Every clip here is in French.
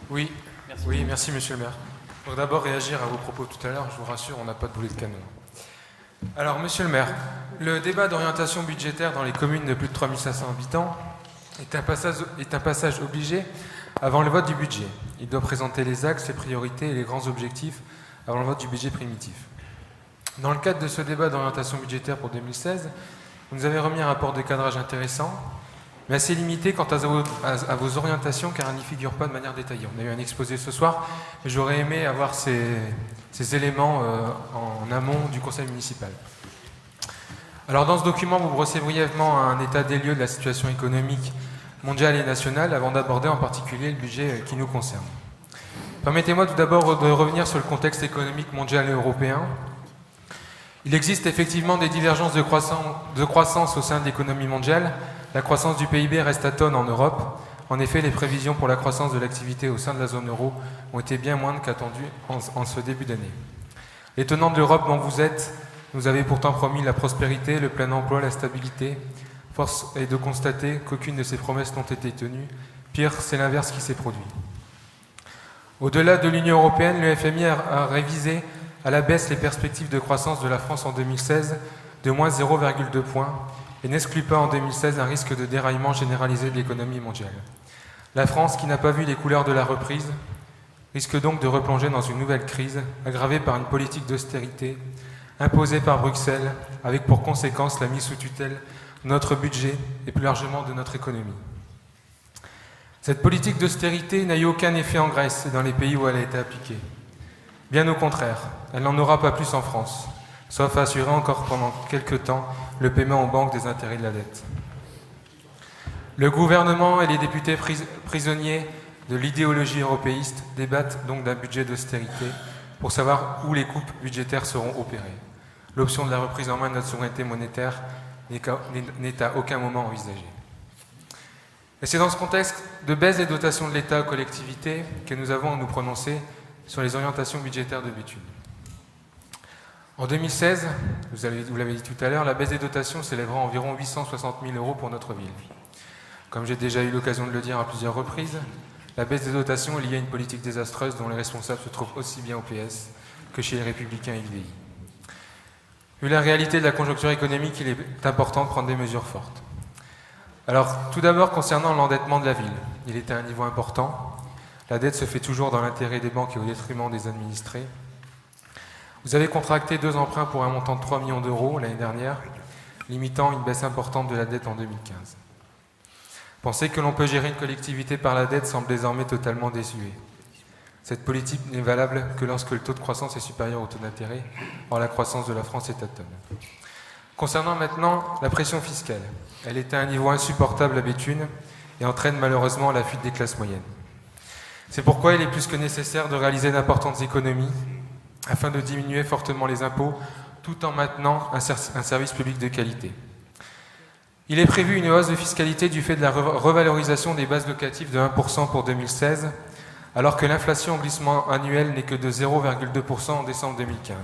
Oui, merci monsieur le maire. Pour d'abord réagir à vos propos tout à l'heure, je vous rassure, on n'a pas de boulet de canon. Alors monsieur le maire, le débat d'orientation budgétaire dans les communes de plus de 3500 habitants est un passage obligé avant le vote du budget. Il doit présenter les axes, les priorités et les grands objectifs avant le vote du budget primitif. Dans le cadre de ce débat d'orientation budgétaire pour 2016, vous nous avez remis un rapport de cadrage intéressant, mais assez limité quant à vos orientations, car il n'y figure pas de manière détaillée. On a eu un exposé ce soir, mais j'aurais aimé avoir ces éléments en amont du conseil municipal. Alors dans ce document, vous brossez brièvement un état des lieux de la situation économique mondiale et nationale, avant d'aborder en particulier le budget qui nous concerne. Permettez-moi tout d'abord de revenir sur le contexte économique mondial et européen. Il existe effectivement des divergences de croissance au sein de l'économie mondiale. La croissance du PIB reste atone en Europe. En effet, les prévisions pour la croissance de l'activité au sein de la zone euro ont été bien moindres qu'attendues en ce début d'année. Les tenants de l'Europe dont vous êtes nous avez pourtant promis la prospérité, le plein emploi, la stabilité. Force est de constater qu'aucune de ces promesses n'ont été tenues. Pire, c'est l'inverse qui s'est produit. Au-delà de l'Union européenne, le FMI a révisé à la baisse les perspectives de croissance de la France en 2016 de moins 0,2 points et n'exclut pas en 2016 un risque de déraillement généralisé de l'économie mondiale. La France, qui n'a pas vu les couleurs de la reprise, risque donc de replonger dans une nouvelle crise, aggravée par une politique d'austérité imposée par Bruxelles, avec pour conséquence la mise sous tutelle de notre budget et plus largement de notre économie. Cette politique d'austérité n'a eu aucun effet en Grèce et dans les pays où elle a été appliquée. Bien au contraire, elle n'en aura pas plus en France, sauf à assurer encore pendant quelques temps le paiement aux banques des intérêts de la dette. Le gouvernement et les députés prisonniers de l'idéologie européiste débattent donc d'un budget d'austérité pour savoir où les coupes budgétaires seront opérées. L'option de la reprise en main de notre souveraineté monétaire n'est à aucun moment envisagée. Et c'est dans ce contexte de baisse des dotations de l'État aux collectivités que nous avons à nous prononcer sur les orientations budgétaires de Béthune. En 2016, vous l'avez dit tout à l'heure, la baisse des dotations s'élèvera à environ 860 000 € pour notre ville. Comme j'ai déjà eu l'occasion de le dire à plusieurs reprises, la baisse des dotations est liée à une politique désastreuse dont les responsables se trouvent aussi bien au PS que chez les Républicains et LVI. Vu la réalité de la conjoncture économique, il est important de prendre des mesures fortes. Alors, tout d'abord, concernant l'endettement de la ville, il est à un niveau important. La dette se fait toujours dans l'intérêt des banques et au détriment des administrés. Vous avez contracté 2 emprunts pour un montant de 3 millions d'euros l'année dernière, limitant une baisse importante de la dette en 2015. Penser que l'on peut gérer une collectivité par la dette semble désormais totalement désuet. Cette politique n'est valable que lorsque le taux de croissance est supérieur au taux d'intérêt. Or, la croissance de la France est atone. Concernant maintenant la pression fiscale, elle est à un niveau insupportable à Béthune et entraîne malheureusement la fuite des classes moyennes. C'est pourquoi il est plus que nécessaire de réaliser d'importantes économies afin de diminuer fortement les impôts tout en maintenant un service public de qualité. Il est prévu une hausse de fiscalité du fait de la revalorisation des bases locatives de 1% pour 2016, alors que l'inflation en glissement annuel n'est que de 0,2% en décembre 2015.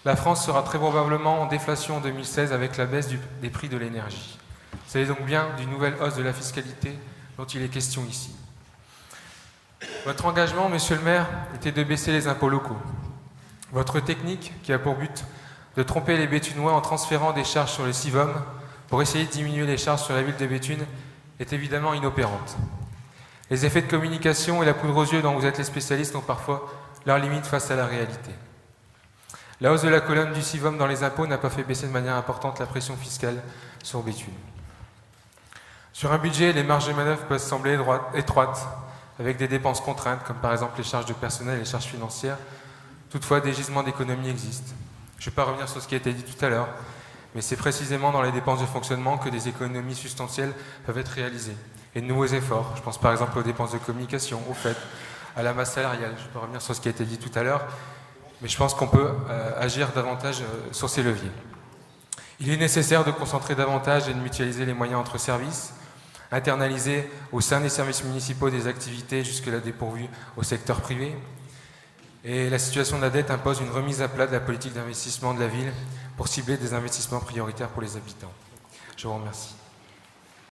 La France sera très probablement en déflation en 2016 avec la baisse des prix de l'énergie. C'est donc bien d'une nouvelle hausse de la fiscalité dont il est question ici. Votre engagement, monsieur le maire, était de baisser les impôts locaux. Votre technique, qui a pour but de tromper les Béthunois en transférant des charges sur le Sivom pour essayer de diminuer les charges sur la ville de Béthune, est évidemment inopérante. Les effets de communication et la poudre aux yeux dont vous êtes les spécialistes ont parfois leurs limites face à la réalité. La hausse de la colonne du Sivom dans les impôts n'a pas fait baisser de manière importante la pression fiscale sur Béthune. Sur un budget, les marges de manœuvre peuvent sembler étroites, avec des dépenses contraintes, comme par exemple les charges de personnel et les charges financières. Toutefois, des gisements d'économie existent. Je ne vais pas revenir sur ce qui a été dit tout à l'heure, mais c'est précisément dans les dépenses de fonctionnement que des économies substantielles peuvent être réalisées. Et de nouveaux efforts, je pense par exemple aux dépenses de communication, au fait, à la masse salariale. Je ne vais pas revenir sur ce qui a été dit tout à l'heure, mais je pense qu'on peut agir davantage sur ces leviers. Il est nécessaire de concentrer davantage et de mutualiser les moyens entre services, internaliser au sein des services municipaux des activités jusque-là dépourvues au secteur privé. Et la situation de la dette impose une remise à plat de la politique d'investissement de la ville pour cibler des investissements prioritaires pour les habitants. Je vous remercie.